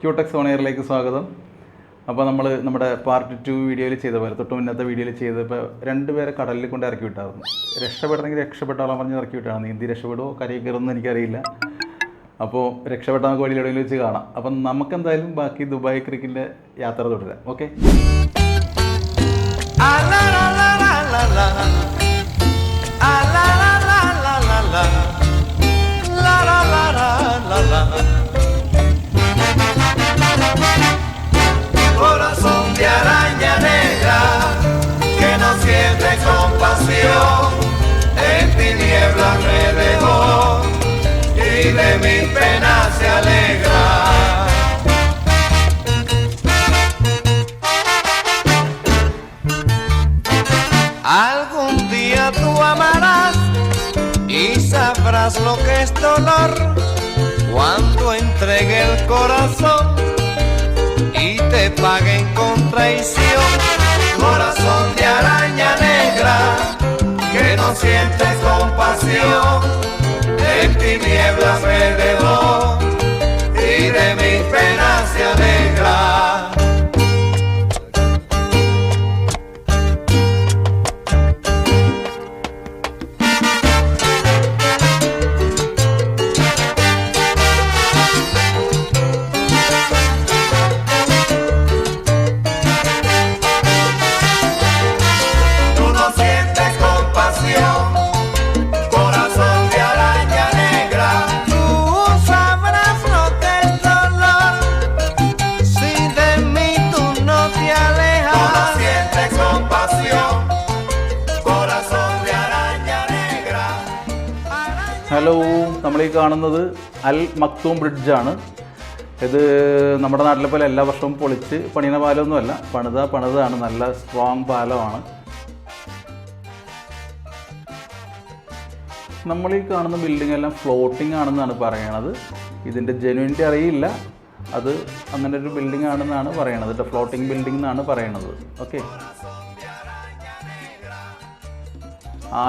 Cutex on എയറിലേക്ക് സ്വാഗതം. അപ്പോൾ നമ്മൾ നമ്മുടെ പാർട്ട് 2 വീഡിയോയിൽ ചെയ്ത പോലെ തൊട്ട് മുന്നത്തെ വീഡിയോയിൽ ചെയ്തപ്പോൾ 2 പേരെ കടലിൽ കൊണ്ട് ഇറക്കി വിട്ടായിരുന്നു. രക്ഷപ്പെടണമെങ്കിൽ രക്ഷപ്പെട്ടാളാൻ പറഞ്ഞ് ഇറക്കി വിട്ടാണ്. നീന്തി രക്ഷപ്പെടുമോ കരയിൽ കയറുമെന്ന് എനിക്കറിയില്ല. അപ്പോൾ രക്ഷപ്പെട്ടാൽ നമുക്ക് വഴിയിലെവിടെയും വെച്ച് കാണാം. അപ്പം നമുക്കെന്തായാലും ബാക്കി ദുബായ് ക്രിക്കിൻ്റെ യാത്ര തുടരാം. Okay. Corazón de araña negra que no siente compasión, en tinieblas me dejó y de mis penas se alegra. Algún día tú amarás y sabrás lo que es dolor cuando entregue el corazón y te paguen con traición. Corazón de araña negra que no siente compasión, en tinieblas me dejó y de mis penas se alegra. Hello, നമ്മളീ കാണുന്നത് Al Maktoum ബ്രിഡ്ജാണ്. ഇത് നമ്മുടെ നാട്ടിലെ പോലെ എല്ലാ വർഷവും പൊളിച്ച് പണിയുന്ന പാലമൊന്നുമല്ല, പണിതാണ്. നല്ല സ്ട്രോങ് പാലമാണ്. നമ്മളീ കാണുന്ന ബിൽഡിംഗ് എല്ലാം ഫ്ലോട്ടിംഗ് ആണെന്നാണ് പറയണത്. ഇതിൻ്റെ ജെന്യൂനിറ്റി അറിയില്ല. അത് അങ്ങനെ ഒരു ബിൽഡിംഗ് ആണെന്നാണ് പറയണത്. ഫ്ലോട്ടിംഗ് ബിൽഡിംഗ് എന്നാണ് പറയണത്. ഓക്കെ.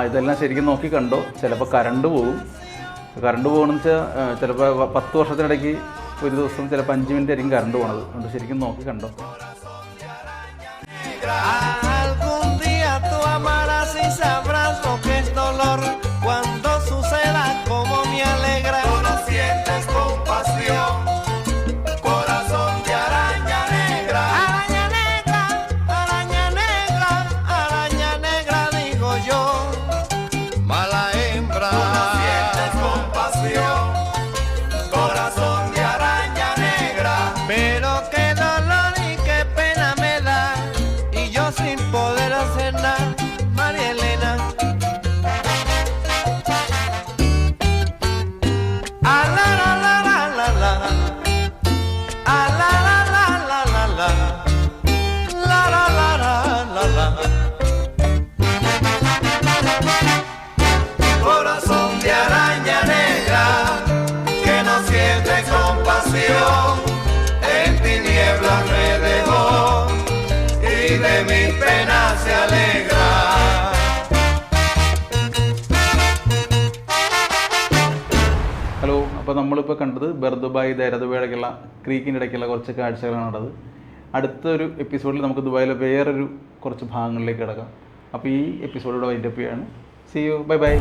ഇതെല്ലാം ശരിക്കും നോക്കി കണ്ടോ. ചിലപ്പോൾ കറണ്ട് പോകണമെന്ന് വെച്ചാൽ ചിലപ്പോൾ 10 വർഷത്തിനിടയ്ക്ക് ഒരു ദിവസം ചിലപ്പോൾ 5 മിനിറ്റ് ആയിരിക്കും കറണ്ട് പോകണത്. അതുകൊണ്ട് ശരിക്കും നോക്കി കണ്ടോ. ഹലോ, അപ്പോൾ നമ്മളിപ്പോൾ കണ്ടത് ദുബായ് ദുബായിലേക്കുള്ള ക്രീക്കിൻ്റെ ഇടയ്ക്കുള്ള കുറച്ച് കാഴ്ചകളാണ് ഉള്ളത്. അടുത്തൊരു എപ്പിസോഡിൽ നമുക്ക് ദുബായിലെ വേറൊരു കുറച്ച് ഭാഗങ്ങളിലേക്ക് കിടക്കാം. അപ്പോൾ ഈ എപ്പിസോഡിലൂടെ വൈൻഡപ്പ് ചെയ്യാണ്. See you, bye by.